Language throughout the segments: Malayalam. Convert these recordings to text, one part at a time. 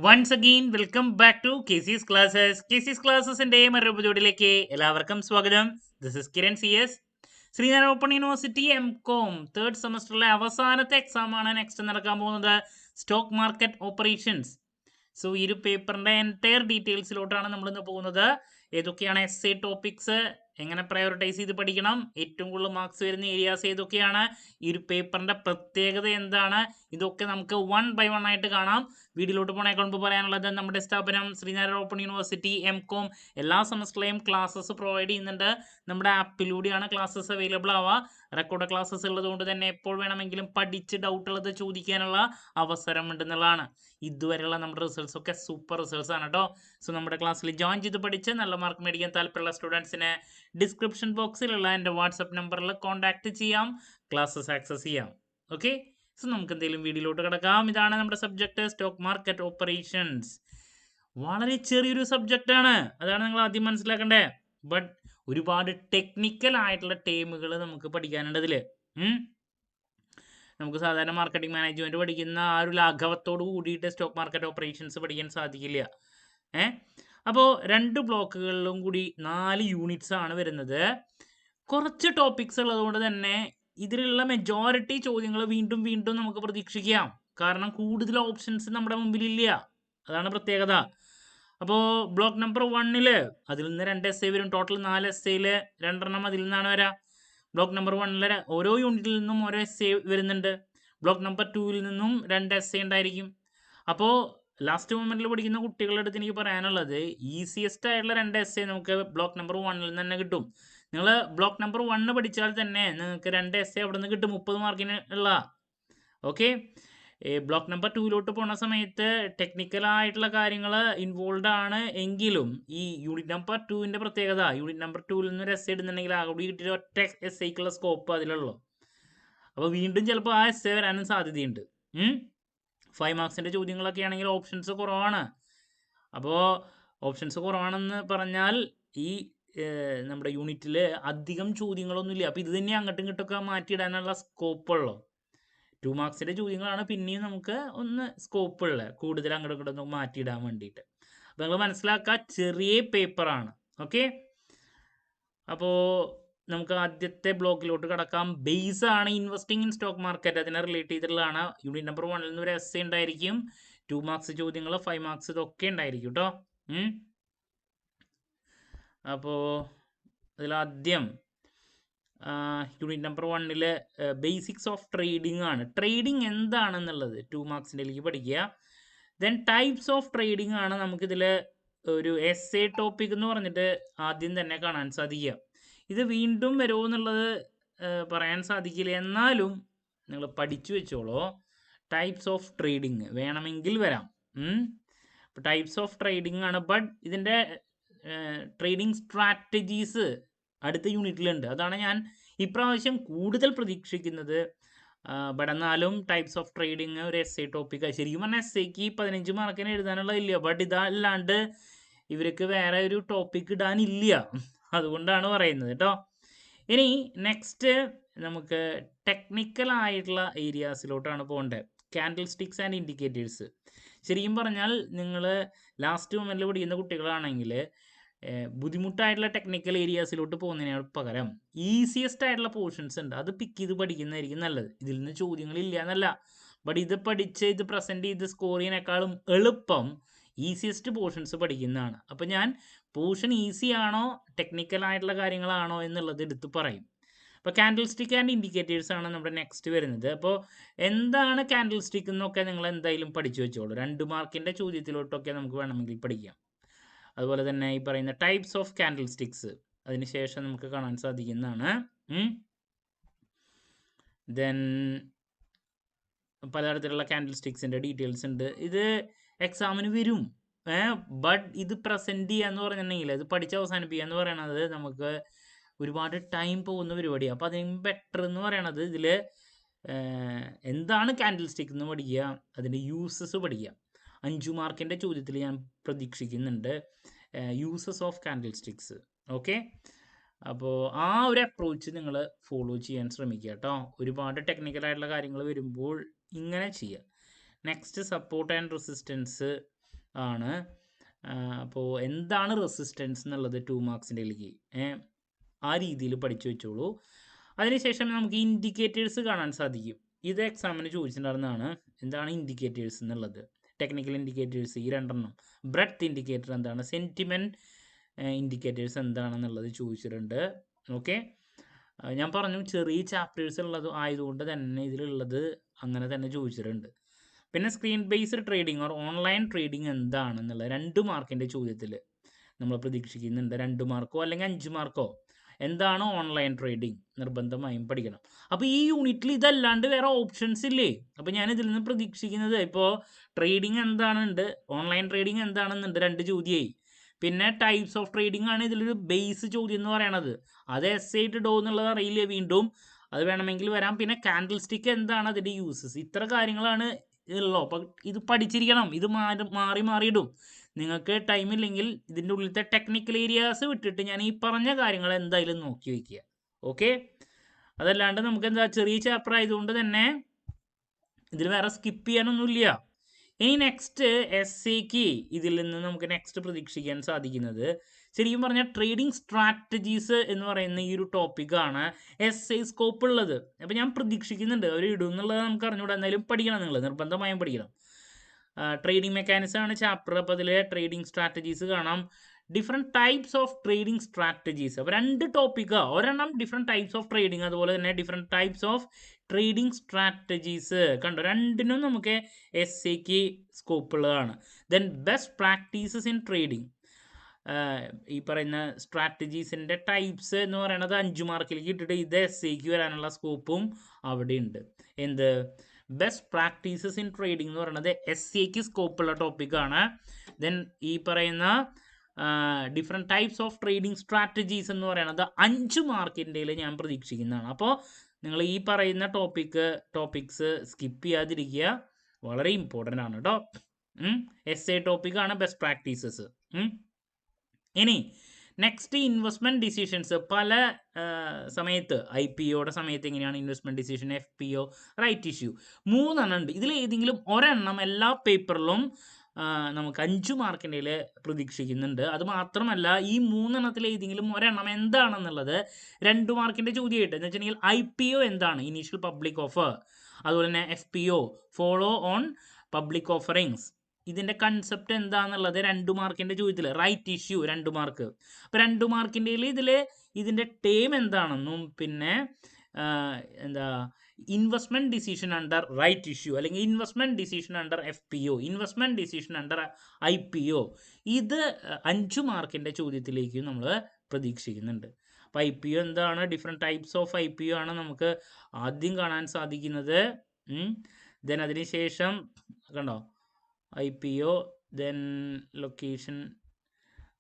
Once again welcome back to KC's classes. KC's ക്ലാസ്സസിന്റെ മറ്റൊരു എപ്പിസോഡിലേക്ക് എല്ലാവർക്കും സ്വാഗതം. This is Kiran CS. Sreenarayana open university MCOM third സെമസ്റ്ററിലെ അവസാനത്തെ എക്സാം ആണ് നെക്സ്റ്റ് നടക്കാൻ പോകുന്നത്, സ്റ്റോക്ക് മാർക്കറ്റ് ഓപ്പറേഷൻസ്. സോ ഈ ഒരു പേപ്പറിന്റെ എൻറ്റയർ ഡീറ്റെയിൽസിലോട്ടാണ് നമ്മൾ ഇന്ന് പോകുന്നത്. ഏതൊക്കെയാണ് എസ്സേ ടോപ്പിക്സ്, എങ്ങനെ പ്രയോറിറ്റൈസ് ചെയ്ത് പഠിക്കണം, ഏറ്റവും കൂടുതൽ മാർക്സ് വരുന്ന ഏരിയാസ് ഏതൊക്കെയാണ്, ഈ ഒരു പേപ്പറിന്റെ പ്രത്യേകത എന്താണ്, ഇതൊക്കെ നമുക്ക് വൺ ബൈ വൺ ആയിട്ട് കാണാം. വീഡിയോയിലോട്ട് പോണേക്കാൾ മുമ്പ് പറയാനുള്ളത്, നമ്മുടെ സ്ഥാപനം ശ്രീനാരായണ ഓപ്പൺ യൂണിവേഴ്സിറ്റി MCOM എല്ലാ സെമസ്റ്ററിലെയും ക്ലാസ്സസ് പ്രൊവൈഡ് ചെയ്യുന്നുണ്ട്. നമ്മുടെ ആപ്പിലൂടെയാണ് ക്ലാസ്സസ് അവൈലബിൾ ആവുക. റെക്കോർഡ് ക്ലാസ്സസ് ഉള്ളതുകൊണ്ട് തന്നെ എപ്പോൾ വേണമെങ്കിലും പഠിച്ച് ഡൗട്ട് ഉള്ളത് ചോദിക്കാനുള്ള അവസരം ഉണ്ടെന്നുള്ളതാണ്. ഇതുവരെയുള്ള നമ്മുടെ റിസൾട്ട്സ് ഒക്കെ സൂപ്പർ റിസൾട്ട്സ് ആണ് കേട്ടോ. സോ നമ്മുടെ ക്ലാസ്സിൽ ജോയിൻ ചെയ്ത് പഠിച്ച് നല്ല മാർക്ക് മേടിക്കാൻ താല്പര്യമുള്ള സ്റ്റുഡൻസിന് ഡിസ്ക്രിപ്ഷൻ ബോക്സിലുള്ള എൻ്റെ വാട്സപ്പ് നമ്പറിൽ കോൺടാക്ട് ചെയ്യാം, ക്ലാസ്സസ് ആക്സസ് ചെയ്യാം. ഓക്കെ, സോ നമുക്ക് എന്തെങ്കിലും വീഡിയോയിലോട്ട് കിടക്കാം. ഇതാണ് നമ്മുടെ സബ്ജക്റ്റ്, സ്റ്റോക്ക് മാർക്കറ്റ് ഓപ്പറേഷൻസ്. വളരെ ചെറിയൊരു സബ്ജക്റ്റ് ആണ്, അതാണ് നിങ്ങൾ ആദ്യം മനസ്സിലാക്കണ്ടേ. ബട്ട് ഒരുപാട് ടെക്നിക്കൽ ആയിട്ടുള്ള ടേമുകൾ നമുക്ക് പഠിക്കാനുണ്ട് ഇതിൽ. നമുക്ക് സാധാരണ മാർക്കറ്റിംഗ് മാനേജ്മെന്റ് പഠിക്കുന്ന ആ ഒരു ലാഘവത്തോട് കൂടിയിട്ട് സ്റ്റോക്ക് മാർക്കറ്റ് ഓപ്പറേഷൻസ് പഠിക്കാൻ സാധിക്കില്ല. അപ്പോൾ 2 ബ്ലോക്കുകളിലും കൂടി 4 യൂണിറ്റ്സ് ആണ് വരുന്നത്. കുറച്ച് ടോപ്പിക്സ് ഉള്ളതുകൊണ്ട് തന്നെ ഇതിലുള്ള മെജോറിറ്റി ചോദ്യങ്ങൾ വീണ്ടും വീണ്ടും നമുക്ക് പ്രതീക്ഷിക്കാം. കാരണം കൂടുതൽ ഓപ്ഷൻസ് നമ്മുടെ മുമ്പിലില്ല, അതാണ് പ്രത്യേകത. അപ്പോൾ ബ്ലോക്ക് നമ്പർ 1 അതിൽ നിന്ന് 2 എസ്സേ വരും. ടോട്ടൽ 4 എസ്സേയിൽ 2 അതിൽ നിന്നാണ് വരാം. ബ്ലോക്ക് നമ്പർ 1 ഓരോ യൂണിറ്റിൽ നിന്നും ഓരോ എസ്സേ വരുന്നുണ്ട്. ബ്ലോക്ക് നമ്പർ 2 നിന്നും 2 എസ്സേ ഉണ്ടായിരിക്കും. അപ്പോൾ ലാസ്റ്റ് മൊമെന്റിൽ പഠിക്കുന്ന കുട്ടികളുടെ അടുത്ത് എനിക്ക് പറയാനുള്ളത്, ഈസിയസ്റ്റ് ആയിട്ടുള്ള 2 എസ്സേ നമുക്ക് ബ്ലോക്ക് നമ്പർ 1 നിന്ന് തന്നെ കിട്ടും. നിങ്ങൾ ബ്ലോക്ക് നമ്പർ 1 പഠിച്ചാൽ തന്നെ നിങ്ങൾക്ക് 2 എസ്സേ അവിടെ നിന്ന് കിട്ടും 30 മാർക്കിന് ഉള്ള. ഓക്കെ, ബ്ലോക്ക് നമ്പർ 2 പോണ സമയത്ത് ടെക്നിക്കൽ ആയിട്ടുള്ള കാര്യങ്ങൾ ഇൻവോൾവ് ആണ് എങ്കിലും ഈ യൂണിറ്റ് നമ്പർ 2 പ്രത്യേകത, യൂണിറ്റ് നമ്പർ 2 നിന്ന് ഒരു എസ്സേ ഇടുന്നുണ്ടെങ്കിൽ അവിടെ കിട്ടിയ ഒറ്റ എസ്സേക്കുള്ള സ്കോപ്പ് അതിലുള്ളൂ. അപ്പോൾ വീണ്ടും ചിലപ്പോൾ ആ എസ്സേ വരാനും സാധ്യതയുണ്ട്. 5 മാർക്സിൻ്റെ ചോദ്യങ്ങളൊക്കെ ആണെങ്കിൽ ഓപ്ഷൻസ് കുറവാണ്. അപ്പോൾ ഓപ്ഷൻസ് കുറവാണെന്ന് പറഞ്ഞാൽ ഈ നമ്മുടെ യൂണിറ്റിൽ അധികം ചോദ്യങ്ങളൊന്നുമില്ല. അപ്പോൾ ഇത് തന്നെ അങ്ങോട്ടും ഇങ്ങോട്ടൊക്കെ മാറ്റിയിടാനുള്ള സ്കോപ്പുള്ളൂ. 2 മാർക്സിൻ്റെ ചോദ്യങ്ങളാണ് പിന്നെയും നമുക്ക് ഒന്ന് സ്കോപ്പുള്ള, കൂടുതൽ അങ്ങോട്ടും ഇങ്ങോട്ടൊന്നും മാറ്റിയിടാൻ വേണ്ടിയിട്ട്. അപ്പോൾ നിങ്ങൾ മനസ്സിലാക്കുക, ചെറിയ പേപ്പറാണ്. ഓക്കെ, അപ്പോൾ നമുക്ക് ആദ്യത്തെ ബ്ലോക്കിലോട്ട് കടക്കാം. ബേസ് ആണ് ഇൻവെസ്റ്റിംഗ് ഇൻ സ്റ്റോക്ക് മാർക്കറ്റ്, അതിനെ റിലേറ്റ് ചെയ്തിട്ടുള്ളതാണ്. യൂണിറ്റ് നമ്പർ 1 നിന്ന് ഒരു എസ്സേ ഉണ്ടായിരിക്കും. 2 മാർക്സ് ചോദ്യങ്ങൾ, 5 മാർക്സ് ഇതൊക്കെ ഉണ്ടായിരിക്കും കേട്ടോ. അപ്പോൾ അതിലാദ്യം unit number 1 basics of trading ആണ്. ട്രേഡിംഗ് എന്താണെന്നുള്ളത് 2 മാർക്സിൻ്റെലേക്ക് പഠിക്കുക. ദെൻ ടൈപ്സ് ഓഫ് ട്രേഡിംഗ് ആണ് നമുക്കിതിൽ ഒരു എസ്സേ ടോപ്പിക് എന്ന് പറഞ്ഞിട്ട് ആദ്യം തന്നെ കാണാൻ സാധിക്കുക. ഇത് വീണ്ടും വരുമോ എന്നുള്ളത് പറയാൻ സാധിക്കില്ല, എന്നാലും നിങ്ങൾ പഠിച്ചു വെച്ചോളൂ. ടൈപ്സ് ഓഫ് ട്രേഡിംഗ് വേണമെങ്കിൽ വരാം. ടൈപ്സ് ഓഫ് ട്രേഡിംഗ് ആണ്. ബട്ട് ഇതിൻ്റെ ട്രേഡിംഗ് സ്ട്രാറ്റജീസ് അടുത്ത യൂണിറ്റിലുണ്ട്. അതാണ് ഞാൻ ഇപ്രാവശ്യം കൂടുതൽ പ്രതീക്ഷിക്കുന്നത്. ബട്ട് എന്നാലും ടൈപ്സ് ഓഫ് ട്രേഡിംഗ് ഒരു എസ്സേ ടോപ്പിക്കാണ്. ശരിക്കും പറഞ്ഞാൽ എസ്സേക്ക് 15 മാർക്കിന് എഴുതാനുള്ളതില്ല. ബട്ട് ഇതല്ലാണ്ട് ഇവർക്ക് വേറെ ഒരു ടോപ്പിക് ഇടാനില്ല, അതുകൊണ്ടാണ് പറയുന്നത് കേട്ടോ. ഇനി നെക്സ്റ്റ് നമുക്ക് ടെക്നിക്കൽ ആയിട്ടുള്ള ഏരിയാസിലോട്ടാണ് പോകേണ്ടത്. Candle sticks and indicators. ശരിക്കും പറഞ്ഞാൽ നിങ്ങൾ ലാസ്റ്റ് മൊമെന്റിൽ പഠിക്കുന്ന കുട്ടികളാണെങ്കിൽ ബുദ്ധിമുട്ടായിട്ടുള്ള ടെക്നിക്കൽ ഏരിയാസിലോട്ട് പോകുന്നതിന് പകരം ഈസിയസ്റ്റ് ആയിട്ടുള്ള പോർഷൻസ് ഉണ്ട്, അത് പിക്ക് ചെയ്ത് പഠിക്കുന്നതായിരിക്കും നല്ലത്. ഇതിൽ നിന്ന് ചോദ്യങ്ങളില്ല എന്നല്ല, ബട്ട് ഇത് പഠിച്ച് ഇത് പ്രസൻറ്റ് ചെയ്ത് സ്കോർ ചെയ്യുന്നതിനേക്കാളും എളുപ്പം ഈസിയസ്റ്റ് പോർഷൻസ് പഠിക്കുന്നതാണ്. അപ്പോൾ ഞാൻ പോർഷൻ ഈസി ആണോ ടെക്നിക്കൽ ആയിട്ടുള്ള കാര്യങ്ങളാണോ എന്നുള്ളത് എടുത്ത് പറയും. അപ്പോൾ കാൻഡിൽ സ്റ്റിക്ക് ആൻഡ് ഇൻഡിക്കേറ്റേഴ്സ് ആണ് നമ്മുടെ നെക്സ്റ്റ് വരുന്നത്. അപ്പോൾ എന്താണ് കാൻഡിൽ സ്റ്റിക്ക് എന്നൊക്കെ നിങ്ങൾ എന്തായാലും പഠിച്ചു വെച്ചോളൂ. 2 മാർക്കിൻ്റെ ചോദ്യത്തിലോട്ടൊക്കെ നമുക്ക് വേണമെങ്കിൽ പഠിക്കാം. അതുപോലെ തന്നെ ഈ പറയുന്ന ടൈപ്സ് ഓഫ് കാൻഡിൽ സ്റ്റിക്സ് അതിനുശേഷം നമുക്ക് കാണാൻ സാധിക്കുന്നതാണ്. ദെൻ പലതരത്തിലുള്ള കാൻഡിൽ സ്റ്റിക്സിൻ്റെ ഡീറ്റെയിൽസ് ഉണ്ട്. ഇത് എക്സാമിന് വരും. ബട്ട് ഇത് പ്രസൻറ്റ് ചെയ്യുക എന്ന് പറഞ്ഞിട്ടുണ്ടെങ്കിൽ, ഇത് പഠിച്ച് അവസാനിപ്പിക്കുക എന്ന് പറയണത് നമുക്ക് ഒരുപാട് ടൈം പോകുന്ന പരിപാടിയാണ്. അപ്പോൾ അതിന് ബെറ്റർ എന്ന് പറയണത് ഇതിൽ എന്താണ് കാൻഡിൽ സ്റ്റിക്ക് എന്ന് പഠിക്കുക, അതിൻ്റെ യൂസസ് പഠിക്കുക. 5 മാർക്കിൻ്റെ ചോദ്യത്തിൽ ഞാൻ പ്രതീക്ഷിക്കുന്നുണ്ട് uses of candle sticks. Okay, അപ്പോൾ ആ ഒരു അപ്രോച്ച് നിങ്ങൾ ഫോളോ ചെയ്യാൻ ശ്രമിക്കുക കേട്ടോ. ഒരുപാട് ടെക്നിക്കലായിട്ടുള്ള കാര്യങ്ങൾ വരുമ്പോൾ ഇങ്ങനെ ചെയ്യുക. Next support and resistance. ആണ്. അപ്പോൾ എന്താണ് റെസിസ്റ്റൻസ് എന്നുള്ളത് 2 മാർക്സിൻ്റെയിലേക്ക് ആ രീതിയിൽ പഠിച്ചു വെച്ചോളൂ. അതിനുശേഷം നമുക്ക് ഇൻഡിക്കേറ്റേഴ്സ് കാണാൻ സാധിക്കും. ഇത് എക്സാമിന് ചോദിച്ചിട്ടുണ്ടായിരുന്നതാണ്. എന്താണ് ഇൻഡിക്കേറ്റേഴ്സ് എന്നുള്ളത്? ടെക്നിക്കൽ ഇൻഡിക്കേറ്റേഴ്സ് ഈ രണ്ടെണ്ണം. ബ്രെഡ്ത്ത് ഇൻഡിക്കേറ്റർ എന്താണ്, സെൻറ്റിമെൻറ്റ് ഇൻഡിക്കേറ്റേഴ്സ് എന്താണെന്നുള്ളത് ചോദിച്ചിട്ടുണ്ട്. ഓക്കെ, ഞാൻ പറഞ്ഞു ചെറിയ ചാപ്റ്റേഴ്സ് ഉള്ളത് ആയതുകൊണ്ട് തന്നെ ഇതിലുള്ളത് അങ്ങനെ തന്നെ ചോദിച്ചിട്ടുണ്ട്. പിന്നെ screen based trading or online trading എന്താണെന്നുള്ളത് 2 മാർക്കിൻ്റെ ചോദ്യത്തിൽ നമ്മൾ പ്രതീക്ഷിക്കുന്നുണ്ട്. 2 മാർക്കോ അല്ലെങ്കിൽ 5 മാർക്കോ. എന്താണ് ഓൺലൈൻ ട്രേഡിംഗ് നിർബന്ധമായും പഠിക്കണം. അപ്പോൾ ഈ യൂണിറ്റിൽ ഇതല്ലാണ്ട് വേറെ ഓപ്ഷൻസ് ഇല്ലേ? അപ്പോൾ ഞാൻ ഇതിൽ നിന്ന് പ്രതീക്ഷിക്കുന്നത് ഇപ്പോൾ ട്രേഡിംഗ് എന്താണുണ്ട്, ഓൺലൈൻ ട്രേഡിംഗ് എന്താണെന്നുണ്ട്, 2 ചോദ്യമായി. പിന്നെ ടൈപ്സ് ഓഫ് ട്രേഡിംഗ് ആണ് ഇതിലൊരു ബേസ് ചോദ്യം എന്ന് പറയണത്. അത് ആയിട്ട് ഡോ എന്നുള്ളത് അറിയില്ല, വീണ്ടും അത് വേണമെങ്കിൽ വരാം. പിന്നെ കാൻഡിൽ സ്റ്റിക്ക് എന്താണ് അതിൻ്റെ യൂസസ്, ഇത്ര കാര്യങ്ങളാണ് ഉള്ളൂ. അപ്പം ഇത് പഠിച്ചിരിക്കണം. ഇത് മാറിയിടും. നിങ്ങൾക്ക് ടൈമില്ലെങ്കിൽ ഇതിൻ്റെ ഉള്ളിലത്തെ ടെക്നിക്കൽ ഏരിയാസ് വിട്ടിട്ട് ഞാൻ ഈ പറഞ്ഞ കാര്യങ്ങൾ എന്തായാലും നോക്കി വയ്ക്കുക. ഓക്കെ, അതല്ലാണ്ട് നമുക്ക് എന്താ ചെറിയ ചാപ്റ്റർ ആയതുകൊണ്ട് തന്നെ ഇതിൽ വേറെ സ്കിപ്പ് ചെയ്യാനൊന്നുമില്ല. ഇനി നെക്സ്റ്റ് എസ്സേക്ക് ഇതിൽ നിന്ന് നമുക്ക് നെക്സ്റ്റ് പ്രതീക്ഷിക്കാൻ സാധിക്കുന്നത് ശരിക്കും പറഞ്ഞാൽ ട്രേഡിംഗ് സ്ട്രാറ്റജീസ് എന്ന് പറയുന്ന ഈ ഒരു ടോപ്പിക്കാണ് എസ്സേ സ്കോപ്പ് ഉള്ളത്. അപ്പോൾ ഞാൻ പ്രതീക്ഷിക്കുന്നുണ്ട് അവർ ഇടും എന്നുള്ളത് നമുക്ക് അറിഞ്ഞുകൂടാ, എന്തായാലും പഠിക്കണം, നിങ്ങൾ നിർബന്ധമായും പഠിക്കണം. ട്രേഡിംഗ് മെക്കാനിസം ആണ് ചാപ്റ്റർ. അപ്പോൾ അതിൽ ട്രേഡിംഗ് സ്ട്രാറ്റജീസ് കാണാം. Different types of trading strategies. അപ്പോൾ 2 ടോപ്പിക്കാണ്, ഒരെണ്ണം ഡിഫറെൻറ്റ് ടൈപ്സ് ഓഫ് ട്രേഡിംഗ്, അതുപോലെ തന്നെ different types of trading strategies. കണ്ടോ, രണ്ടിനും നമുക്ക് എസ്സേക്ക് സ്കോപ്പ് ഉള്ളതാണ്. Then best practices in trading. ഈ പറയുന്ന സ്ട്രാറ്റജീസിൻ്റെ ടൈപ്സ് എന്ന് പറയുന്നത് 5 മാർക്കിലേക്ക് ഇട്ടിട്ട് ഇത് എസ്സേക്ക് വരാനുള്ള സ്കോപ്പും അവിടെ ഉണ്ട്. എന്ത് ബെസ്റ്റ് പ്രാക്ടീസസ് ഇൻ ട്രേഡിംഗ് എന്ന് പറയുന്നത് എസ്സേക്ക് സ്കോപ്പുള്ള ടോപ്പിക്കാണ്. ദെൻ ഈ പറയുന്ന different types of trading strategies എന്ന് പറയുന്നത് 5 മാർക്കിൻ്റെ ഞാൻ പ്രതീക്ഷിക്കുന്നതാണ്. അപ്പോൾ നിങ്ങൾ ഈ പറയുന്ന ടോപ്പിക്സ് സ്കിപ്പ് ചെയ്യാതിരിക്കുക, വളരെ ഇമ്പോർട്ടൻ്റ് ആണ് കേട്ടോ. എസ്സേ ടോപ്പിക്കാണ് ബെസ്റ്റ് പ്രാക്ടീസസ്. ഇനി നെക്സ്റ്റ് ഇൻവെസ്റ്റ്മെൻറ്റ് ഡിസിഷൻസ്. പല സമയത്ത് IPOയുടെ സമയത്ത് എങ്ങനെയാണ് investment decision, FPO, right issue, 3 എണ്ണം ഉണ്ട്. ഇതിൽ ഏതെങ്കിലും ഒരെണ്ണം എല്ലാ പേപ്പറിലും നമുക്ക് 5 മാർക്കിൻ്റെ പ്രതീക്ഷിക്കുന്നുണ്ട്. അത് മാത്രമല്ല ഈ 3 എണ്ണത്തിൽ ഏതെങ്കിലും ഒരെണ്ണം എന്താണെന്നുള്ളത് 2 മാർക്കിൻ്റെ ചോദ്യമായിട്ട് എന്ന് വെച്ചിട്ടുണ്ടെങ്കിൽ IPO എന്താണ്, ഇനീഷ്യൽ പബ്ലിക് ഓഫർ, അതുപോലെ തന്നെ FPO, follow on public offerings, ഇതിൻ്റെ കൺസെപ്റ്റ് എന്താണെന്നുള്ളത് 2 മാർക്കിൻ്റെ ചോദ്യത്തിൽ. Right issue 2 mark. അപ്പോൾ 2 മാർക്കിൻ്റെ ഇതിൻ്റെ ടേം എന്താണെന്നും പിന്നെ എന്താ investment decision under right issue അല്ലെങ്കിൽ investment decision under FPO, investment decision under IPO, ഇത് 5 മാർക്കിൻ്റെ ചോദ്യത്തിലേക്ക് നമ്മൾ പ്രതീക്ഷിക്കുന്നുണ്ട്. അപ്പോൾ IPO എന്താണ്, ഡിഫറെൻറ്റ് ടൈപ്സ് ഓഫ് IPO ആണ് നമുക്ക് ആദ്യം കാണാൻ സാധിക്കുന്നത്. ദെൻ അതിനുശേഷം കണ്ടോ IPO, ദെൻ ലൊക്കേഷൻ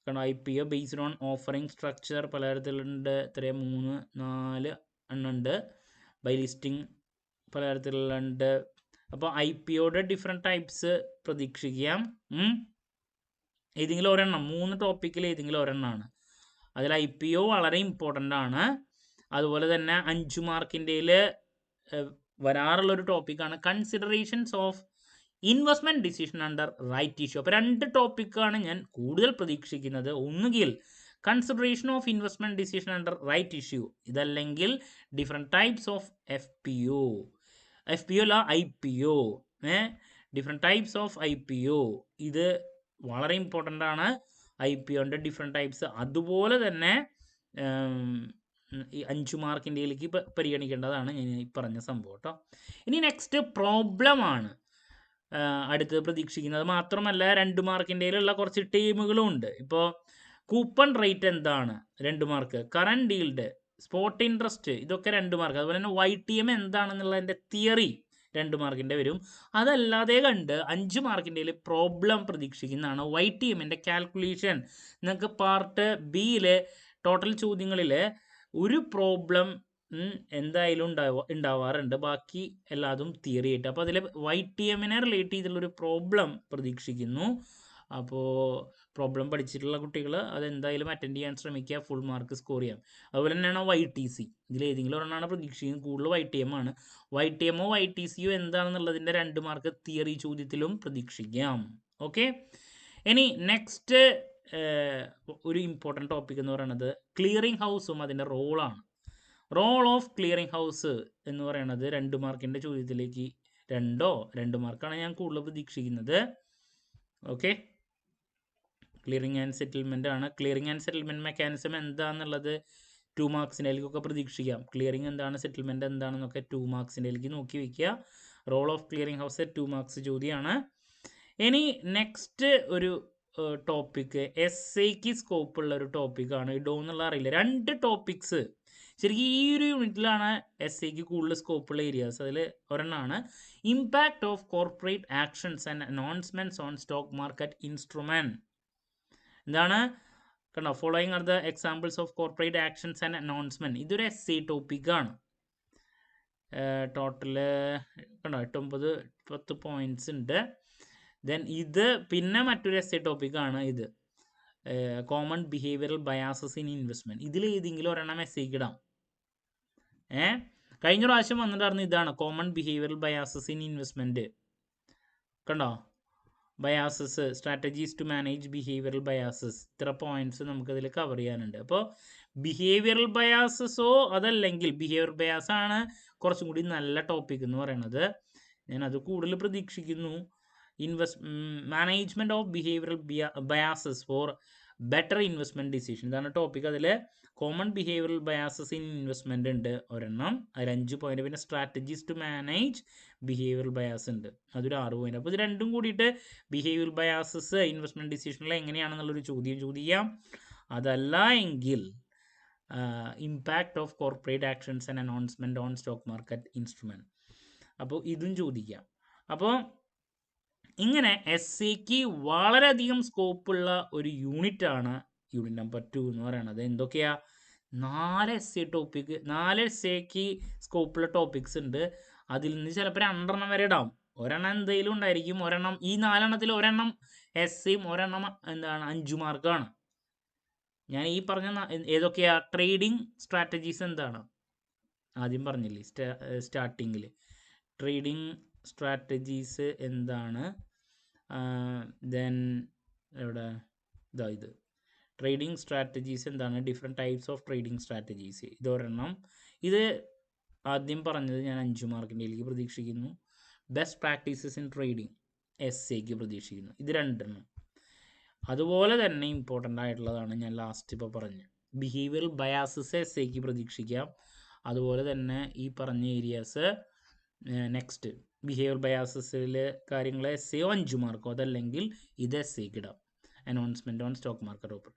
കണ്ടോ, IPO based on offering structure പലതരത്തിലുണ്ട്. ഇത്രയും 3-4 എണ്ണുണ്ട്. By listing പലതരത്തിലുണ്ട്. അപ്പോൾ IPOയുടെ ഡിഫറെൻറ്റ് ടൈപ്സ് പ്രതീക്ഷിക്കാം. ഏതെങ്കിലും ഒരെണ്ണം, 3 ടോപ്പിക്കിൽ ഏതെങ്കിലും ഒരെണ്ണമാണ്. അതിൽ IPO വളരെ ഇമ്പോർട്ടൻ്റ് ആണ്. അതുപോലെ തന്നെ 5 മാർക്കിൻ്റെ വരാറുള്ളൊരു ടോപ്പിക്കാണ് considerations of investment decision under right issue. അപ്പോൾ 2 ടോപ്പിക്കാണ് ഞാൻ കൂടുതൽ പ്രതീക്ഷിക്കുന്നത്. ഒന്നുകിൽ consideration of investment decision under right issue, ഇതല്ലെങ്കിൽ ഡിഫറെൻറ്റ് ടൈപ്സ് ഓഫ് FPO അല്ല IPO, different types of IPO, ഇത് വളരെ ഇമ്പോർട്ടൻ്റ് ആണ്. IPOൻ്റെ ഡിഫറെൻറ്റ് ടൈപ്സ് അതുപോലെ തന്നെ ഈ 5 മാർക്കിൻ്റെയിലേക്ക് പരിഗണിക്കേണ്ടതാണ് ഞാൻ ഈ പറഞ്ഞ സംഭവം കേട്ടോ. ഇനി നെക്സ്റ്റ് പ്രോബ്ലമാണ് അടുത്ത് പ്രതീക്ഷിക്കുന്നത്. മാത്രമല്ല 2 മാർക്കിൻ്റെയിലുള്ള കുറച്ച് ടീമുകളും ഉണ്ട്. ഇപ്പോൾ കൂപ്പൺ റേറ്റ് എന്താണ് 2 mark, current yield, spot interest, ഇതൊക്കെ 2 മാർക്ക്. അതുപോലെ തന്നെ YTM എന്താണെന്നുള്ളതിൻ്റെ തിയറി 2 മാർക്കിൻ്റെ വരും. അതല്ലാതെ കണ്ട് 5 മാർക്കിൻ്റെ പ്രോബ്ലം പ്രതീക്ഷിക്കുന്നതാണ് YTMൻ്റെ കാൽക്കുലേഷൻ. നിങ്ങൾക്ക് പാർട്ട് ബിയിലെ ടോട്ടൽ ചോദ്യങ്ങളിൽ ഒരു പ്രോബ്ലം എന്തായാലും ഉണ്ടാവാറുണ്ട്, ബാക്കി എല്ലാതും തിയറി ആയിട്ട്. അപ്പോൾ അതിൽ YTMനെ റിലേറ്റ് ചെയ്തിട്ടുള്ളൊരു പ്രോബ്ലം പ്രതീക്ഷിക്കുന്നു. അപ്പോൾ പ്രോബ്ലം പഠിച്ചിട്ടുള്ള കുട്ടികൾ അതെന്തായാലും അറ്റൻഡ് ചെയ്യാൻ ശ്രമിക്കുക, ഫുൾ മാർക്ക് സ്കോർ ചെയ്യാം. അതുപോലെ തന്നെയാണ് YTC, ഇതിലേതെങ്കിലും ഒരെണ്ണമാണ് പ്രതീക്ഷിക്കുന്നത്. കൂടുതൽ YTM ആണ്. YTMO YTCയോ എന്താണെന്നുള്ളതിൻ്റെ 2 മാർക്ക് തിയറി ചോദ്യത്തിലും പ്രതീക്ഷിക്കാം. ഓക്കെ, ഇനി നെക്സ്റ്റ് ഒരു ഇമ്പോർട്ടൻറ്റ് ടോപ്പിക് എന്ന് പറയുന്നത് ക്ലിയറിംഗ് ഹൗസും അതിൻ്റെ റോളാണ്. റോൾ ഓഫ് ക്ലിയറിംഗ് ഹൗസ് എന്ന് പറയുന്നത് 2 മാർക്കിൻ്റെ ചോദ്യത്തിലേക്ക് 2 മാർക്കാണ് ഞാൻ കൂടുതൽ പ്രതീക്ഷിക്കുന്നത്. ഓക്കെ, ക്ലിയറിംഗ് ആൻഡ് സെറ്റിൽമെൻ്റ് ആണ്. ക്ലിയറിംഗ് ആൻഡ് സെറ്റിൽമെൻറ്റ് മെക്കാനിസം എന്താണെന്നുള്ളത് 2 മാർക്സിൻ്റെയിലേക്കൊക്കെ പ്രതീക്ഷിക്കാം. ക്ലിയറിംഗ് എന്താണ്, സെറ്റിൽമെൻറ്റ് എന്താണെന്നൊക്കെ 2 മാർക്സിൻ്റെയിലേക്ക് നോക്കി വയ്ക്കുക. Role of clearing house 2 marks ചോദ്യമാണ്. ഇനി നെക്സ്റ്റ് ഒരു ടോപ്പിക്ക് എസ്ഐക്ക് സ്കോപ്പുള്ള ഒരു ടോപ്പിക്കാണ്. ഇടോ എന്നുള്ള അറിയില്ല. 2 ടോപ്പിക്സ് ശരിക്കും ഈ ഒരു യൂണിറ്റിലാണ് എസ്ഐക്ക് കൂടുതൽ സ്കോപ്പുള്ള ഏരിയാസ്. അതിൽ ഒരെണ്ണമാണ് impact of corporate actions and announcements on stock market instrument. എന്താണ് കണ്ടോ, following are the examples of corporate actions and announcement. ഇതൊരു എസ്ഐ ടോപ്പിക്കാണ്. ടോട്ടല് കണ്ടോ 8-10 പോയിൻറ്റ്സ് ഉണ്ട്. ദെൻ ഇത് പിന്നെ മറ്റൊരു എസ്ഐ ടോപ്പിക്കാണ് ഇത് common behavioural biases in investment. ഇതിൽ ഏതെങ്കിലും ഒരെണ്ണം എസ്ഐക്ക് ഇടാം. കഴിഞ്ഞ പ്രാവശ്യം വന്നിട്ടായിരുന്നു ഇതാണ് common behavioural biases in investment. കണ്ടോ, biases, strategies to manage behavioural biases, ഇത്ര പോയിന്റ്സ് നമുക്കതിൽ കവർ ചെയ്യാനുണ്ട്. അപ്പോൾ ബിഹേവിയറൽ ബയാസസോ അതല്ലെങ്കിൽ ബിഹേവിയർ ബയാസാണ് കുറച്ചും കൂടി നല്ല ടോപ്പിക് എന്ന് പറയുന്നത്. ഞാനത് കൂടുതൽ പ്രതീക്ഷിക്കുന്നു. Management of behavioural biases for better investment decision, ഇതാണ് ടോപ്പിക്. അതിൽ common behavioural biases in investment ഉണ്ട് ഒരെണ്ണം, അതിൽ 5 പോയിന്റ്. പിന്നെ strategies to manage behavioural bias ഉണ്ട്, അതൊരു 6 പോയിന്റ്. അപ്പോൾ ഇത് രണ്ടും കൂടിയിട്ട് ബിഹേവിയറൽ ബയാസസ് ഇൻവെസ്റ്റ്മെൻറ്റ് ഡിസിഷനിൽ എങ്ങനെയാണെന്നുള്ളൊരു ചോദ്യം ചെയ്യാം. അതല്ല എങ്കിൽ impact of corporate actions and announcement on stock market instrument, അപ്പോൾ ഇതും ചോദിക്കാം. അപ്പോൾ ഇങ്ങനെ എസ്ഐക്ക് വളരെയധികം സ്കോപ്പുള്ള ഒരു യൂണിറ്റാണ് യൂണിറ്റ് നമ്പർ 2 എന്ന് പറയുന്നത്. എന്തൊക്കെയാ, 4 എസ്ഐ ടോപ്പിക്ക്, 4 എസ്ഐക്ക് സ്കോപ്പുള്ള ടോപ്പിക്സ് ഉണ്ട്. അതിൽ നിന്ന് ചിലപ്പോൾ 2 എണ്ണം വരെ ഇടാം. ഒരെണ്ണം എന്തെങ്കിലും ഉണ്ടായിരിക്കും. ഒരെണ്ണം, ഈ 4 എണ്ണത്തിൽ ഒരെണ്ണം എസ്ഐയും ഒരെണ്ണം എന്താണ് 5 മാർക്കാണ്. ഞാൻ ഈ പറഞ്ഞ ഏതൊക്കെയാ, ട്രേഡിംഗ് സ്ട്രാറ്റജീസ് എന്താണ് ആദ്യം പറഞ്ഞില്ലേ സ്റ്റാർട്ടിങ്ങിൽ, ട്രേഡിംഗ് സ്ട്രാറ്റജീസ് എന്താണ്. ദെൻ എവിടെ ഇത് ട്രേഡിംഗ് സ്ട്രാറ്റജീസ് എന്താണ്, different types of trading strategies, ഇതൊരെണ്ണം. ഇത് ആദ്യം പറഞ്ഞത് ഞാൻ 5 മാർക്കിൻ്റെയിലേക്ക് പ്രതീക്ഷിക്കുന്നു. ബെസ്റ്റ് പ്രാക്ടീസസ് ഇൻ ട്രേഡിംഗ് എസ്ഐക്ക് പ്രതീക്ഷിക്കുന്നു. ഇത് 2 എണ്ണം. അതുപോലെ തന്നെ ഇമ്പോർട്ടൻ്റ് ആയിട്ടുള്ളതാണ് ഞാൻ ലാസ്റ്റ് ഇപ്പോൾ പറഞ്ഞത്, ബിഹേവിയറൽ ബയാസസ് എസ്ഐക്ക് പ്രതീക്ഷിക്കാം. അതുപോലെ തന്നെ ഈ പറഞ്ഞ ഏരിയാസ് നെക്സ്റ്റ് ബിഹേവിയർ ബയാസസിൽ കാര്യങ്ങൾ എസ്ഐയോ 5 മാർക്കോ, അതല്ലെങ്കിൽ ഇത് എസ്ഐക്ക് ഇടാം, announcement on stock market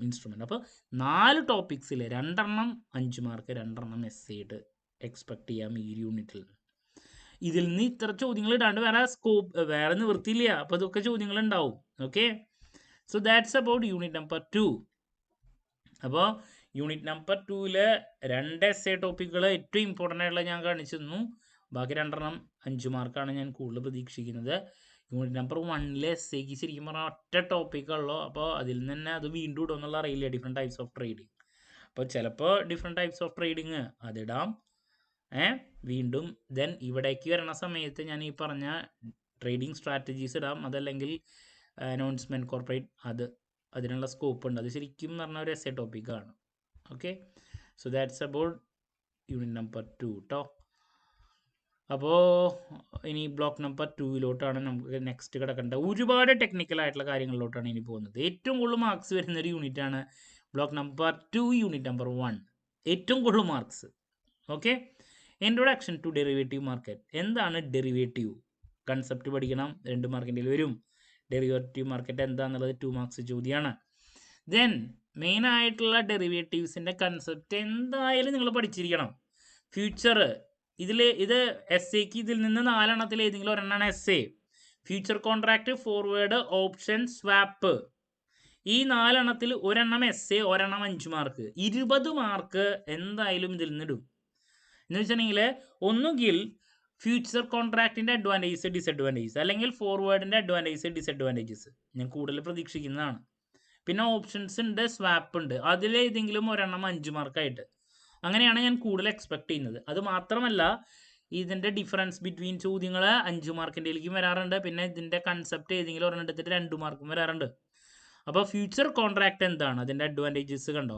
instrument. അപ്പോൾ 4 ടോപ്പിക്സിൽ 2 എണ്ണം 5 മാർക്ക്, 2 എണ്ണം എസ്ഐയിട്ട് എക്സ്പെക്ട് ചെയ്യാം ഈ യൂണിറ്റിൽ നിന്ന്. ഇതിൽ നിന്ന് ഇത്ര ചോദ്യങ്ങൾ ഇടാണ്ട് വേറെ നിവൃത്തിയില്ല. അപ്പോൾ ഇതൊക്കെ ചോദ്യങ്ങൾ ഉണ്ടാവും. Okay, so that's about unit number 2. അപ്പോൾ യൂണിറ്റ് നമ്പർ 2 2 എസ്ഐ ടോപ്പിക്കുകൾ ഏറ്റവും ഇമ്പോർട്ടൻ്റ് ആയിട്ടുള്ള ഞാൻ കാണിച്ചു തന്നു. ബാക്കി 2 എണ്ണം 5 മാർക്കാണ് ഞാൻ കൂടുതൽ പ്രതീക്ഷിക്കുന്നത്. യൂണിറ്റ് നമ്പർ 1 എസ്ഐക്ക് ശരിക്കും പറഞ്ഞാൽ ഒറ്റ ടോപ്പിക്കുള്ളൂ. അപ്പോൾ അതിൽ നിന്ന് തന്നെ അത് വീണ്ടും ഇടുമെന്നുള്ള അറിയില്ല, ഡിഫറെൻറ്റ് ടൈപ്സ് ഓഫ് ട്രേഡിങ്. അപ്പോൾ ചിലപ്പോൾ ഡിഫറെൻറ്റ് ടൈപ്സ് ഓഫ് ട്രേഡിങ് അതിടാം വീണ്ടും. ദെൻ ഇവിടേക്ക് വരണ സമയത്ത് ഞാൻ ഈ പറഞ്ഞ ട്രേഡിംഗ് സ്ട്രാറ്റജീസ് ഇടാം, അതല്ലെങ്കിൽ അനൗൺസ്മെൻറ്റ് കോർപ്പറേറ്റ്, അതിനുള്ള സ്കോപ്പ് ഉണ്ട്. അത് ശരിക്കും പറഞ്ഞ ഒരു എസ്ഐ ടോപ്പിക്കാണ്. Okay, so that's about unit number 2 കേട്ടോ. അപ്പോൾ ഇനി ബ്ലോക്ക് നമ്പർ 2 നമുക്ക് നെക്സ്റ്റ് കിടക്കേണ്ടത്. ഒരുപാട് ടെക്നിക്കൽ ആയിട്ടുള്ള കാര്യങ്ങളിലോട്ടാണ് ഇനി പോകുന്നത്. ഏറ്റവും കൂടുതൽ മാർക്സ് വരുന്ന ഒരു യൂണിറ്റാണ് ബ്ലോക്ക് നമ്പർ 2 യൂണിറ്റ് നമ്പർ 1, ഏറ്റവും കൂടുതൽ marks. Okay, introduction to derivative market. എന്താണ് ഡെറിവേറ്റീവ് കൺസെപ്റ്റ് പഠിക്കണം, 2 മാർക്കിൻ്റെ വരും. ഡെറിവേറ്റീവ് മാർക്കറ്റ് എന്താണെന്നുള്ളത് 2 മാർക്സ് ചോദ്യമാണ്. ദെൻ മെയിൻ ആയിട്ടുള്ള ഡെറിവേറ്റീവ്സിൻ്റെ കൺസെപ്റ്റ് എന്തായാലും നിങ്ങൾ പഠിച്ചിരിക്കണം. ഫ്യൂച്ചർ, ഇത് എസ്ഐക്ക് ഇതിൽ നിന്ന് 4 എണ്ണത്തിൽ ഏതെങ്കിലും ഒരെണ്ണമാണ് essay. Future contract, forward, option, swap, ഈ 4 എണ്ണത്തിൽ ഒരെണ്ണം എസ്ഐ, ഒരെണ്ണം 5 മാർക്ക്. 20 മാർക്ക് എന്തായാലും ഇതിൽ നിന്ന് ഇടും. എന്ന് വെച്ചിട്ടുണ്ടെങ്കിൽ ഒന്നുകിൽ ഫ്യൂച്ചർ കോൺട്രാക്റ്റിൻ്റെ അഡ്വാൻറ്റേജസ്, ഡിസഡ്വാൻറ്റേജസ്, അല്ലെങ്കിൽ ഫോർവേഡിൻ്റെ അഡ്വാൻറ്റേജസ്, ഡിസഡ്വാൻറ്റേജസ് ഞാൻ കൂടുതൽ പ്രതീക്ഷിക്കുന്നതാണ്. പിന്നെ ഓപ്ഷൻസ് ഉണ്ട്, സ്വാപ്പ് ഉണ്ട്, അതിലേതെങ്കിലും ഒരെണ്ണം 5 മാർക്കായിട്ട്. അങ്ങനെയാണ് ഞാൻ കൂടുതൽ എക്സ്പെക്ട് ചെയ്യുന്നത്. അത് മാത്രമല്ല ഇതിൻ്റെ ഡിഫറൻസ് ബിറ്റ്വീൻ ചോദ്യങ്ങൾ 5 മാർക്കിൻ്റെയിലേക്കും വരാറുണ്ട്. പിന്നെ ഇതിൻ്റെ കൺസെപ്റ്റ് ഏതെങ്കിലും ഒരെണ്ണം എടുത്തിട്ട് 2 മാർക്കും വരാറുണ്ട്. അപ്പോൾ ഫ്യൂച്ചർ കോൺട്രാക്ട് എന്താണ്, അതിൻ്റെ അഡ്വാൻറ്റേജസ് കണ്ടോ,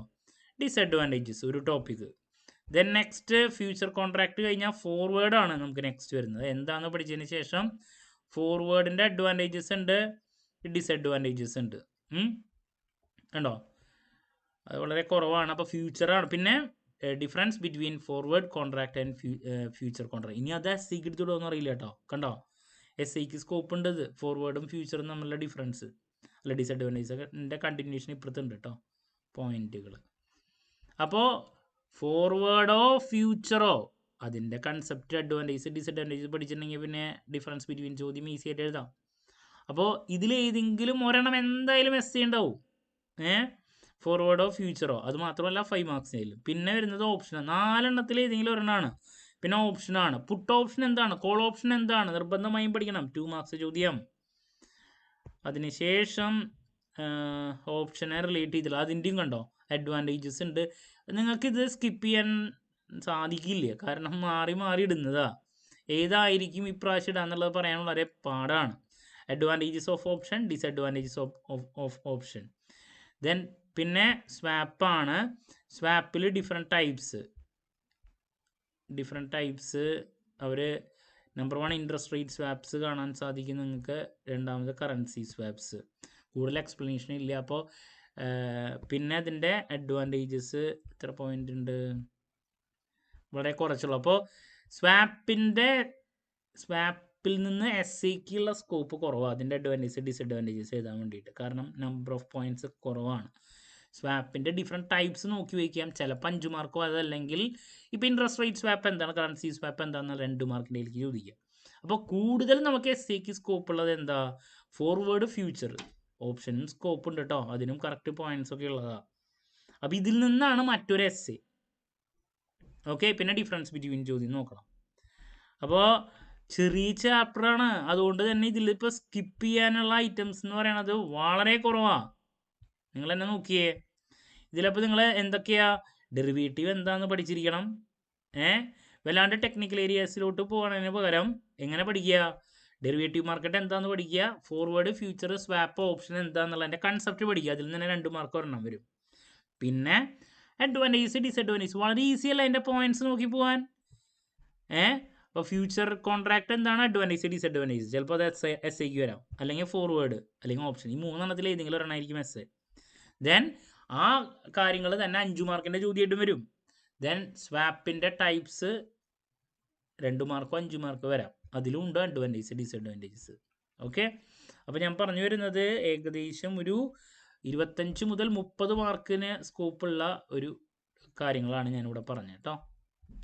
ഡിസഡ്വാൻറ്റേജസ് ഒരു topic. Then next future contract കഴിഞ്ഞാൽ ഫോർവേഡാണ് നമുക്ക് നെക്സ്റ്റ് വരുന്നത്. എന്താണെന്ന് പഠിച്ചതിന് ശേഷം ഫോർവേഡിൻ്റെ അഡ്വാൻറ്റേജസ് ഉണ്ട്, ഡിസഡ്വാൻറ്റേജസ് ഉണ്ട്. കണ്ടോ, അത് വളരെ കുറവാണ്. അപ്പോൾ ഫ്യൂച്ചറാണ്. പിന്നെ difference between forward contract and future contract. ഇനി അത് എസ് സിക്ക് എടുത്തിടുമെന്ന് അറിയില്ല കേട്ടോ. കണ്ടോ, എസ് സിക്ക് സ്കോപ്പ് ഉണ്ട്. ഇത് ഫോർവേഡും ഫ്യൂച്ചറും തമ്മിലുള്ള ഡിഫറൻസ് അല്ല ഡിസഡ്വാൻറ്റേജസിൻ്റെ കണ്ടിന്യൂഷൻ ഇപ്പുറത്തുണ്ട് കേട്ടോ പോയിന്റുകൾ. അപ്പോൾ ഫോർവേഡോ ഫ്യൂച്ചറോ അതിൻ്റെ കൺസെപ്റ്റ് അഡ്വാൻറ്റേജ് ഡിസഡ്വാൻറ്റേജ് പഠിച്ചിട്ടുണ്ടെങ്കിൽ പിന്നെ ഡിഫറൻസ് ബിറ്റ്വീൻ ചോദ്യം ഈസി ആയിട്ട് എഴുതാം. അപ്പോൾ ഇതിലേതെങ്കിലും ഒരെണ്ണം എന്തായാലും എസ് സി ഉണ്ടാവും. ഫോർവേഡോ ഫ്യൂച്ചറോ, അത് മാത്രമല്ല 5 മാർക്സിനായാലും. പിന്നെ വരുന്നത് ഓപ്ഷൻ, 4 എണ്ണത്തിൽ ഏതെങ്കിലും ഒരെണ്ണമാണ്. പിന്നെ ഓപ്ഷനാണ്. പുട്ട് ഓപ്ഷൻ എന്താണ്, കോൾ ഓപ്ഷൻ എന്താണ്, നിർബന്ധമായും പഠിക്കണം, 2 മാർക്സ് ചോദ്യം. അതിനുശേഷം ഓപ്ഷനെ റിലേറ്റ് ചെയ്തില്ല, അതിൻ്റെയും കണ്ടോ അഡ്വാൻറ്റേജസ് ഉണ്ട്. നിങ്ങൾക്കിത് സ്കിപ്പ് ചെയ്യാൻ സാധിക്കില്ല, കാരണം മാറി മാറി ഇടുന്നതാ. ഏതായിരിക്കും ഇപ്രാവശ്യം ഇടാന്നുള്ളത് പറയാൻ വളരെ പാടാണ്. Advantages of option, disadvantages of option. Then പിന്നെ സ്വാപ്പാണ്. സ്വാപ്പിൽ ഡിഫറെൻറ്റ് ടൈപ്സ് അവർ നമ്പർ 1 ഇൻട്രസ്റ്റ് റേറ്റ് സ്വാപ്സ് കാണാൻ സാധിക്കും നിങ്ങൾക്ക്. രണ്ടാമത് കറൻസി സ്വാപ്സ്. കൂടുതൽ എക്സ്പ്ലനേഷൻ ഇല്ല. അപ്പോൾ പിന്നെ അതിൻ്റെ അഡ്വാൻറ്റേജസ് എത്ര പോയിൻ്റ് ഉണ്ട്, വളരെ കുറച്ചുള്ളൂ. അപ്പോൾ സ്വാപ്പിൽ നിന്ന് എസ് സിക്കുള്ള സ്കോപ്പ് കുറവാണ്. അതിൻ്റെ അഡ്വാൻറ്റേജസ് ഡിസഡ്വാൻറ്റേജസ് എഴുതാൻ വേണ്ടിയിട്ട്, കാരണം നമ്പർ ഓഫ് പോയിൻറ്റ്സ് കുറവാണ്. സ്വാപ്പിൻ്റെ ഡിഫറെൻറ്റ് ടൈപ്സ് നോക്കി വയ്ക്കാം, ചിലപ്പോൾ 5 മാർക്കോ അതല്ലെങ്കിൽ ഇപ്പോൾ ഇൻട്രസ്റ്റ് റേറ്റ് സ്വാപ്പ് എന്താണ്, കറൻസി സ്വാപ്പ് എന്താണെന്ന് 2 മാർക്കിൻ്റെയിലേക്ക് ചോദിക്കാം. അപ്പോൾ കൂടുതൽ നമുക്ക് എസ് സിക്ക് സ്കോപ്പ് ഉള്ളത് എന്താ, ഫോർവേഡ് ഫ്യൂച്ചർ. ഓപ്ഷനും സ്കോപ്പ് ഉണ്ട് കേട്ടോ, അതിനും കറക്റ്റ് പോയിന്റ്സ് ഒക്കെ ഉള്ളതാണ്. അപ്പോൾ ഇതിൽ നിന്നാണ് മറ്റൊരു എസ് സി. ഓക്കെ, പിന്നെ ഡിഫറൻസ് ബിറ്റ്വീൻ ചോദ്യം നോക്കണം. അപ്പോൾ ചെറിയ ചാപ്റ്ററാണ്, അതുകൊണ്ട് തന്നെ ഇതിലിപ്പോൾ സ്കിപ്പ് ചെയ്യാനുള്ള ഐറ്റംസ് എന്ന് പറയുന്നത് വളരെ കുറവാണ്. നിങ്ങൾ തന്നെ നോക്കിയേ, ഇതിലപ്പോൾ നിങ്ങൾ എന്തൊക്കെയാ, ഡെറിവേറ്റീവ് എന്താണെന്ന് പഠിച്ചിരിക്കണം. വല്ലാണ്ട് ടെക്നിക്കൽ ഏരിയാസിലോട്ട് പോകുന്നതിന് പകരം എങ്ങനെ പഠിക്കുക, ഡെറിവേറ്റീവ് മാർക്കറ്റ് എന്താണെന്ന് പഠിക്കുക, ഫോർവേഡ് ഫ്യൂച്ചർ സ്വാപ്പ് ഓപ്ഷൻ എന്താണെന്നുള്ളതിൻ്റെ കൺസെപ്റ്റ് പഠിക്കുക. അതിൽ നിന്ന് 2 മാർക്ക് ഒരെണ്ണം വരും. പിന്നെ അഡ്വാൻറ്റേജസ് ഡിസഡ്വാൻറ്റേജസ് വളരെ ഈസി അല്ല അതിൻ്റെ പോയിന്റ്സ് നോക്കി പോകാൻ. അപ്പോൾ ഫ്യൂച്ചർ കോൺട്രാക്ട് എന്താണ്, അഡ്വാൻറ്റേജ് ഡിസഡ്വാൻറ്റേജസ്. ചിലപ്പോൾ അത് എസ് ഐക്ക് വരാം, അല്ലെങ്കിൽ ഫോർവേഡ്, അല്ലെങ്കിൽ ഓപ്ഷൻ. ഈ 3 എണ്ണത്തിൽ ഏതെങ്കിലും ഒരെണ്ണമായിരിക്കും എസ് ഐ. ദെൻ ആ കാര്യങ്ങൾ തന്നെ 5 മാർക്കിൻ്റെ ചോദ്യമായിട്ടും വരും. ദെൻ സ്വാപ്പിൻ്റെ ടൈപ്സ് 2 മാർക്കോ 5 മാർക്കോ വരാം, അതിലും ഉണ്ട് അഡ്വാൻറ്റേജ് ഡിസഡ്വാൻറ്റേജസ്. ഓക്കെ, അപ്പോൾ ഞാൻ പറഞ്ഞു വരുന്നത് ഏകദേശം ഒരു 25 മുതൽ 30 മാർക്കിന് സ്കോപ്പുള്ള ഒരു കാര്യങ്ങളാണ് ഞാനിവിടെ പറഞ്ഞത് കേട്ടോ.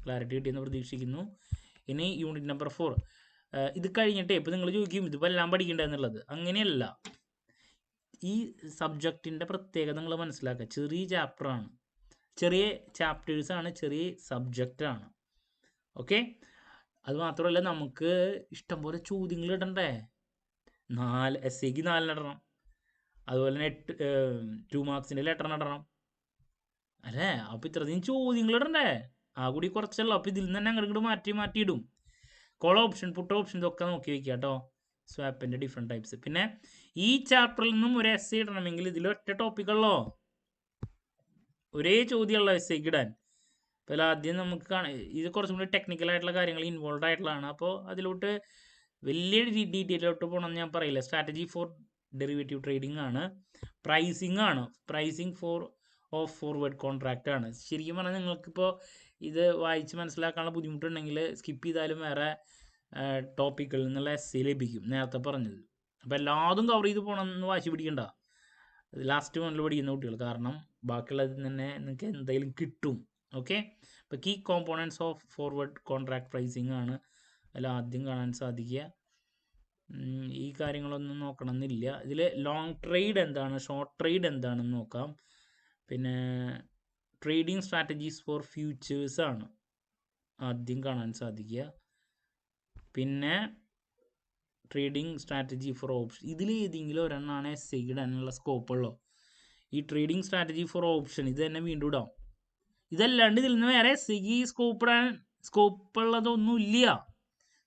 ക്ലാരിറ്റി കിട്ടിയെന്ന് പ്രതീക്ഷിക്കുന്നു. ഇനി യൂണിറ്റ് നമ്പർ 4. ഇത് കഴിഞ്ഞിട്ടേ ഇപ്പോൾ നിങ്ങൾ ചോദിക്കും ഇതിപ്പോൾ എല്ലാം പഠിക്കേണ്ടതെന്നുള്ളത്. അങ്ങനെയല്ല, ഈ സബ്ജക്റ്റിൻ്റെ പ്രത്യേകത നിങ്ങൾ മനസ്സിലാക്കുക. ചെറിയ ചാപ്റ്ററാണ്, ചെറിയ ചാപ്റ്റേഴ്സാണ്, ചെറിയ സബ്ജക്റ്റാണ്. ഓക്കെ, അതുമാത്രമല്ല നമുക്ക് ഇഷ്ടംപോലെ ചോദ്യങ്ങൾ ഇടണ്ടേ. 4 എസ് സിക്ക് 4 ഇടണം, അതുപോലെ തന്നെ 2 മാർക്സിൻ്റെ 8 ഇടണം അല്ലേ. അപ്പോൾ ഇത്രയധികം ചോദ്യങ്ങൾ ഇടണ്ടേ, ആ കൂടി കുറച്ചല്ലോ. അപ്പോൾ ഇതിൽ നിന്ന് തന്നെ അങ്ങോട്ട് മാറ്റിയിടും. കോൾ ഓപ്ഷൻ, പുട്ട് ഓപ്ഷൻ ഇതൊക്കെ നോക്കി വയ്ക്കുക കേട്ടോ, സ്വാപ്പിൻ്റെ ഡിഫറെൻറ്റ് ടൈപ്സ്. പിന്നെ ഈ ചാപ്റ്ററിൽ നിന്നും ഒരു എസ് സി ഇടണമെങ്കിൽ ഇതിലൊറ്റ ടോപ്പിക്കുള്ളോ, ഒരേ ചോദ്യമുള്ള എസ് സിക്ക് ഇടാൻ. അപ്പോൾ ആദ്യം നമുക്ക് ഇത് കുറച്ചും കൂടി ടെക്നിക്കലായിട്ടുള്ള കാര്യങ്ങൾ ഇൻവോൾവ് ആയിട്ടുള്ളതാണ്. അപ്പോൾ അതിലോട്ട് വലിയ ഡീറ്റെയിലോട്ട് പോകണമെന്ന് ഞാൻ പറയില്ല. സ്ട്രാറ്റജി ഫോർ ഡെറിവേറ്റീവ് ട്രേഡിംഗ് ആണ്, പ്രൈസിങ് ഓഫ് ഫോർവേഡ് കോൺട്രാക്റ്റ് ആണ്. ശരിക്കും പറഞ്ഞാൽ നിങ്ങൾക്കിപ്പോൾ ഇത് വായിച്ച് മനസ്സിലാക്കാനുള്ള ബുദ്ധിമുട്ടുണ്ടെങ്കിൽ സ്കിപ്പ് ചെയ്താലും വേറെ ടോപ്പിക്കുകളിൽ നിന്നുള്ള എസ് സി ലഭിക്കും, നേരത്തെ പറഞ്ഞത്. അപ്പോൾ എല്ലാതും കവർ ചെയ്ത് പോകണമെന്ന് വാശി പിടിക്കണ്ട, ലാസ്റ്റ് മുതൽ പഠിക്കുന്ന കുട്ടികൾ, കാരണം ബാക്കിയുള്ളതിൽ തന്നെ നിങ്ങൾക്ക് എന്തെങ്കിലും കിട്ടും. ഓക്കെ, ഇപ്പോൾ key components of forward contract pricing ആണ് അതിൽ ആദ്യം കാണാൻ സാധിക്കുക. ഈ കാര്യങ്ങളൊന്നും നോക്കണമെന്നില്ല. ഇതിൽ ലോങ് ട്രേഡ് എന്താണ്, ഷോർട്ട് ട്രേഡ് എന്താണെന്ന് നോക്കാം. പിന്നെ ട്രേഡിംഗ് സ്ട്രാറ്റജീസ് ഫോർ ഫ്യൂച്ചേഴ്സ് ആണ് ആദ്യം കാണാൻ സാധിക്കുക. പിന്നെ ട്രേഡിംഗ് സ്ട്രാറ്റജി ഫോർ ഓപ്ഷൻ, ഇതിൽ ഏതെങ്കിലും ഒരെണ്ണമാണ് എസ് ഐ ഇടാനുള്ള സ്കോപ്പുള്ളൂ. ഈ ട്രേഡിംഗ് സ്ട്രാറ്റജി ഫോർ ഓപ്ഷൻ ഇത് തന്നെ വീണ്ടും ഇടാം. ഇതല്ലാണ്ട് ഇതിൽ നിന്ന് വേറെ എസ് ഐക്ക് സ്കോപ്പ് ഇടാൻ സ്കോപ്പ് ഉള്ളതൊന്നും ഇല്ല.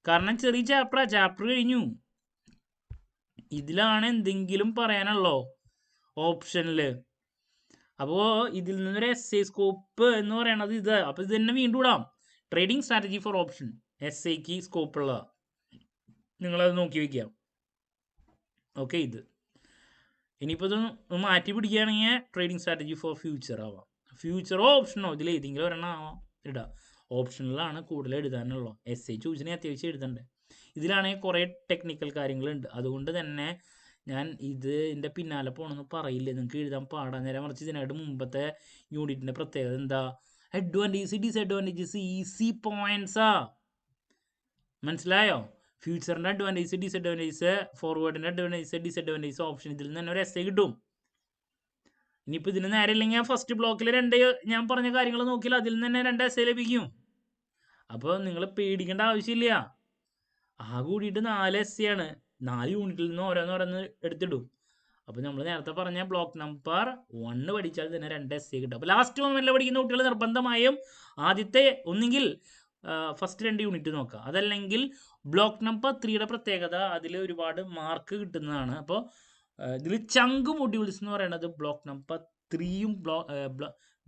കാരണം ചെറിയ ചാപ്റ്റർ കഴിഞ്ഞു. ഇതിലാണ് എന്തെങ്കിലും പറയാനുള്ളോ ഓപ്ഷനിൽ. അപ്പോൾ ഇതിൽ നിന്നൊരു എസ് സ്കോപ്പ് എന്ന് പറയണത് ഇത്. അപ്പോൾ ഇത് തന്നെ വീണ്ടും ഇടാം. Trading strategy four option S scope ഉള്ള നിങ്ങളത് നോക്കി വയ്ക്കാം. ഓക്കെ, ഇത് ഇനിയിപ്പോൾ ഇത് മാറ്റി പിടിക്കുകയാണെങ്കിൽ ട്രേഡിംഗ് സ്ട്രാറ്റജി ഫോർ ഫ്യൂച്ചർ ആവാം. ഫ്യൂച്ചറോ ഓപ്ഷനോ ഇതിൽ ഏതെങ്കിലും ഒരെണ്ണം ആവാം ഇടാം. ഓപ്ഷനിലാണ് കൂടുതൽ എഴുതാനുള്ളൂ. ചോദിച്ചാൽ അത്യാവശ്യം എഴുതണ്ടേ. ഇതിലാണെങ്കിൽ കുറേ ടെക്നിക്കൽ കാര്യങ്ങളുണ്ട്. അതുകൊണ്ട് തന്നെ ഞാൻ ഇതിൻ്റെ പിന്നാലെ പോകണമെന്ന് പറയില്ല. നിങ്ങൾക്ക് എഴുതാൻ പാടാൻ നേരം. മറിച്ച് ഇതിനായിട്ട് മുമ്പത്തെ യൂണിറ്റിൻ്റെ പ്രത്യേകത എന്താ? അഡ്വാൻറ്റേജ് ഡിസഡ്വാൻറ്റേജസ് ഈസി പോയിന്റ്സാ. മനസ്സിലായോ? ഫ്യൂച്ചറിൻ്റെ അഡ്വാൻറ്റേജ് ഡിസഡ്വാൻറ്റേജ്, ഫോർവേഡിൻ്റെ അഡ്വാൻറ്റേജ് ഡിസഡ്വാൻറ്റേജ് ഓപ്ഷൻ ഇതിൽ നിന്ന് തന്നെ ഒരു എസ് കിട്ടും. ഇനിയിപ്പോൾ ഇതിന് നേരെ ഇല്ലെങ്കിൽ ഫസ്റ്റ് ബ്ലോക്കിൽ ഞാൻ പറഞ്ഞ കാര്യങ്ങൾ നോക്കിയാൽ അതിൽ നിന്ന് തന്നെ 2 എസ് ലഭിക്കും. അപ്പോൾ നിങ്ങൾ പേടിക്കേണ്ട ആവശ്യമില്ല. കൂടിയിട്ട് 4 എസ് ആണ്. 4 യൂണിറ്റിൽ നിന്ന് ഓരോന്ന് എടുത്തിടും. അപ്പോൾ നമ്മൾ നേരത്തെ പറഞ്ഞ ബ്ലോക്ക് നമ്പർ 1 പഠിച്ചാൽ തന്നെ 2 എസ് കിട്ടും. അപ്പോൾ ലാസ്റ്റ് മൊമെന്റിൽ പഠിക്കുന്ന കുട്ടികൾ നിർബന്ധമായും ആദ്യത്തെ ഒന്നെങ്കിൽ ഫസ്റ്റ് 2 യൂണിറ്റ് നോക്കുക. അതല്ലെങ്കിൽ ബ്ലോക്ക് നമ്പർ 3യുടെ പ്രത്യേകത അതിൽ ഒരുപാട് മാർക്ക് കിട്ടുന്നതാണ്. അപ്പോൾ ഇതിൽ ചങ്ക് മൊഡ്യൂൾസ് എന്ന് പറയുന്നത് ബ്ലോക്ക് നമ്പർ 3യും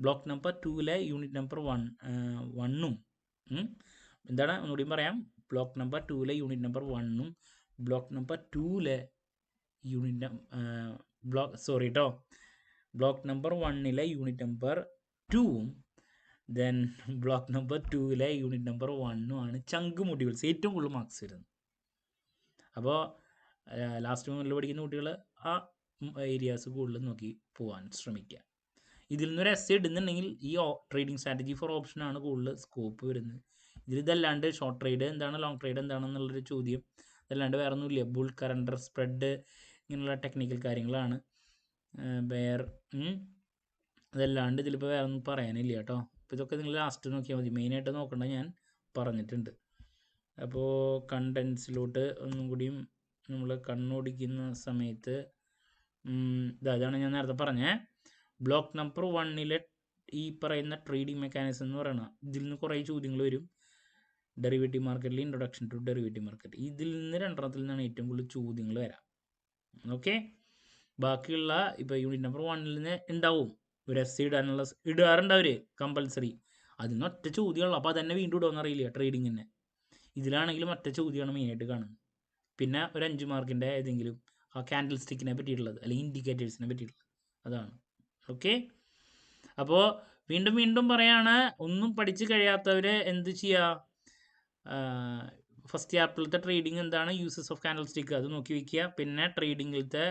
ബ്ലോക്ക് നമ്പർ 2ലെ യൂണിറ്റ് നമ്പർ 1ഉം എന്താണ് ഒന്നുകൂടിയും പറയാം. ബ്ലോക്ക് നമ്പർ 2ലെ യൂണിറ്റ് നമ്പർ 1ഉം ബ്ലോക്ക് നമ്പർ 2ലെ ബ്ലോക്ക് നമ്പർ 1ലെ യൂണിറ്റ് നമ്പർ 2ഉം ദെൻ ബ്ലോക്ക് നമ്പർ 2ലെ യൂണിറ്റ് നമ്പർ 1ഉം ആണ് ചങ്ക് മൊഡ്യൂൾസ് ഏറ്റവും കൂടുതൽ മാർക്സ് വരുന്നത്. അപ്പോൾ ലാസ്റ്റ് മൊമെന്റിൽ പഠിക്കുന്ന കുട്ടികൾ ആ ഏരിയാസ് കൂടുതൽ നോക്കി പോകാൻ ശ്രമിക്കുക. ഇതിൽ നിന്നൊരു എസ് ഇടുന്നുണ്ടെങ്കിൽ ഈ ട്രേഡിംഗ് സ്ട്രാറ്റജി ഫോർ ഓപ്ഷനാണ് കൂടുതൽ സ്കോപ്പ് വരുന്നത്. ഇതല്ലാണ്ട് ഷോർട്ട് ട്രേഡ് എന്താണ്, ലോങ് ട്രേഡ് എന്താണെന്നുള്ളൊരു ചോദ്യം അതല്ലാണ്ട് വേറെ ഒന്നുമില്ല. ബുൾ, കറണ്ടർ, സ്പ്രെഡ് ഇങ്ങനെയുള്ള ടെക്നിക്കൽ കാര്യങ്ങളാണ്. അതല്ലാണ്ട് ഇതിലിപ്പോൾ വേറെ ഒന്നും പറയാനില്ല കേട്ടോ. അപ്പോൾ ഇതൊക്കെ നിങ്ങൾ ലാസ്റ്റ് നോക്കിയാൽ മതി. മെയിനായിട്ട് നോക്കേണ്ടത് ഞാൻ പറഞ്ഞിട്ടുണ്ട്. അപ്പോൾ കണ്ടൻസിലോട്ട് ഒന്നും കൂടിയും നമ്മൾ കണ്ണോടിക്കുന്ന സമയത്ത് ഇതാണ് ഞാൻ നേരത്തെ പറഞ്ഞത്. ബ്ലോക്ക് നമ്പർ 1ലെ ഈ പറയുന്ന ട്രേഡിംഗ് മെക്കാനിസം എന്ന് പറയുന്നത് ഇതിൽ നിന്ന് കുറേ ചോദ്യങ്ങൾ വരും. ഡെറിവേറ്റീവ് മാർക്കറ്റിൽ ഇൻട്രൊഡക്ഷൻ ടു ഡെറിവേറ്റീവ് മാർക്കറ്റ്, ഇതിൽ നിന്ന് 2 നിന്നാണ് ഏറ്റവും കൂടുതൽ ചോദ്യങ്ങൾ വരാം. ഓക്കെ, ബാക്കിയുള്ള ഇപ്പോൾ യൂണിറ്റ് നമ്പർ 1ൽ നിന്ന് ഉണ്ടാവും ഒരു എസ് ഇടാറുണ്ട് അവർ കമ്പൽസറി. അതിന് ഒറ്റ ചോദ്യമുള്ളൂ. അപ്പോൾ അതന്നെ വീണ്ടും ഇടുമെന്ന് അറിയില്ല ട്രേഡിങ്ങിന്. ഇതിലാണെങ്കിലും ഒറ്റ ചോദ്യമാണ് മെയിനായിട്ട് കാണുന്നത്. പിന്നെ ഒരു 5 മാർക്കിൻ്റെ ഏതെങ്കിലും ആ ക്യാൻഡിൽ സ്റ്റിക്കിനെ പറ്റിയിട്ടുള്ളത് അല്ലെങ്കിൽ ഇൻഡിക്കേറ്റേഴ്സിനെ പറ്റിയിട്ടുള്ളത് അതാണ്. ഓക്കെ, അപ്പോൾ വീണ്ടും പറയാണ്, ഒന്നും പഠിച്ച് കഴിയാത്തവർ എന്ത് ചെയ്യുക? ഫസ്റ്റ് ചാപ്റ്ററിലത്തെ ട്രേഡിംഗ് എന്താണ്, യൂസസ് ഓഫ് ക്യാൻഡിൽ സ്റ്റിക്ക് അത് നോക്കി വയ്ക്കുക. പിന്നെ ട്രേഡിങ്ങിലത്തെ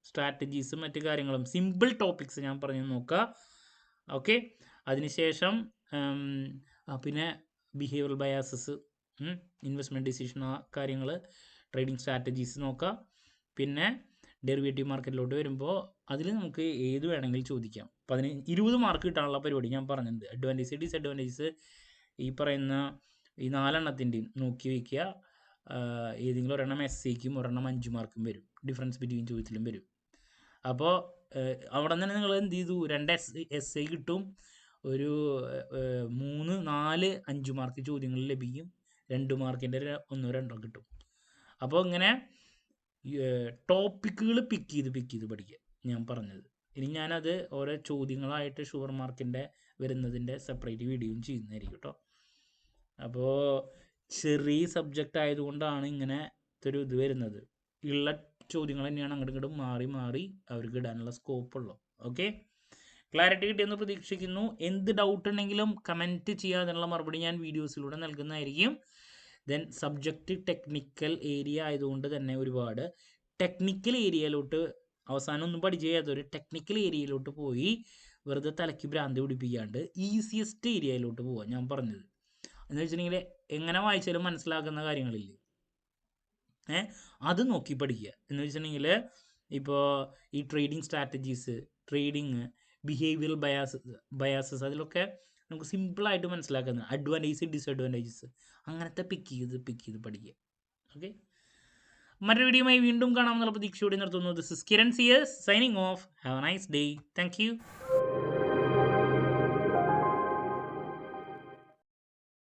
സ്ട്രാറ്റജീസും മറ്റു കാര്യങ്ങളും സിമ്പിൾ ടോപ്പിക്സ് ഞാൻ പറഞ്ഞു നോക്കുക. ഓക്കെ, അതിനുശേഷം പിന്നെ ബിഹേവിയറൽ ബയാസസ്, ഇൻവെസ്റ്റ്മെൻറ്റ് ഡിസിഷൻ, ആ കാര്യങ്ങൾ, ട്രേഡിംഗ് സ്ട്രാറ്റജീസ് നോക്കുക. പിന്നെ ഡെറിവേറ്റീവ് മാർക്കറ്റിലോട്ട് വരുമ്പോൾ അതിൽ നമുക്ക് ഏത് വേണമെങ്കിലും ചോദിക്കാം. 20 മാർക്ക് കിട്ടാനുള്ള പരിപാടി ഞാൻ പറഞ്ഞിട്ടുണ്ട്. അഡ്വാൻറ്റേജ് ഡിസഡ്വാൻറ്റേജസ് ഈ പറയുന്ന ഈ 4 എണ്ണത്തിൻ്റെയും നോക്കി വയ്ക്കുക. ഏതെങ്കിലും ഒരെണ്ണം എസ്സേക്കും ഒരെണ്ണം 5 മാർക്കും വരും. ഡിഫറൻസ് ബിറ്റ്വീൻ ചോദ്യത്തിലും വരും. അപ്പോൾ അവിടെ തന്നെ നിങ്ങൾ എന്ത് ചെയ്തു? 2 എസ്സേ കിട്ടും, ഒരു 3, 4, 5 മാർക്ക് ചോദ്യങ്ങൾ ലഭിക്കും. 2 മാർക്കിൻ്റെ 1, 2 കിട്ടും. അപ്പോൾ ഇങ്ങനെ ടോപ്പിക്കുകൾ പിക്ക് ചെയ്ത് പഠിക്കുക ഞാൻ പറഞ്ഞത്. ഇനി ഞാനത് ഓരോ ചോദ്യങ്ങളായിട്ട് ഷുവർ മാർക്കിൻ്റെ വരുന്നതിൻ്റെ സെപ്പറേറ്റ് വീഡിയോയും ചെയ്യുന്നതായിരിക്കും കേട്ടോ. അപ്പോൾ ചെറിയ സബ്ജക്റ്റ് ആയതുകൊണ്ടാണ് ഇങ്ങനെ ഒരു ഇത് വരുന്നത്. ഉള്ള ചോദ്യങ്ങൾ തന്നെയാണ് അങ്ങോട്ടും മാറി അവർക്ക് ഇടാനുള്ള സ്കോപ്പുള്ളൂ. ഓക്കെ, ക്ലാരിറ്റി കിട്ടിയെന്ന് പ്രതീക്ഷിക്കുന്നു. എന്ത് ഡൗട്ട് ഉണ്ടെങ്കിലും കമൻറ്റ് ചെയ്യുക. അതിനുള്ള മറുപടി ഞാൻ വീഡിയോസിലൂടെ നൽകുന്നതായിരിക്കും. ദെൻ സബ്ജക്റ്റ് ടെക്നിക്കൽ ഏരിയ ആയതുകൊണ്ട് തന്നെ ഒരുപാട് ടെക്നിക്കൽ ഏരിയയിലോട്ട് അവസാനം ഒന്നും പഠിച്ചു ചെയ്യാത്തൊരു ടെക്നിക്കൽ ഏരിയയിലോട്ട് പോയി വെറുതെ തലയ്ക്ക് ഭ്രാന്തി പിടിപ്പിക്കാണ്ട് ഈസിയസ്റ്റ് ഏരിയയിലോട്ട് പോവാം. ഞാൻ പറഞ്ഞത് എന്ന് വെച്ചിട്ടുണ്ടെങ്കിൽ എങ്ങനെ വായിച്ചാലും മനസ്സിലാക്കുന്ന കാര്യങ്ങളില്ലേ, അത് നോക്കി പഠിക്കുക. എന്ന് വെച്ചിട്ടുണ്ടെങ്കിൽ ഇപ്പോൾ ഈ trading strategies, trading, behavioural biases അതിലൊക്കെ നമുക്ക് സിമ്പിളായിട്ട് മനസ്സിലാക്കുന്നത്. അഡ്വാൻറ്റേജ് ഡിസഡ്വാൻറ്റേജസ് അങ്ങനത്തെ പിക്ക് ചെയ്ത് പഠിക്കുക. ഓക്കെ, മറ്റൊരു വീഡിയോയുമായി വീണ്ടും കാണാമെന്നുള്ള പ്രതീക്ഷയോടെ നിർത്തുന്നു. This is Kiran CS signing off. Have a nice day. Thank U.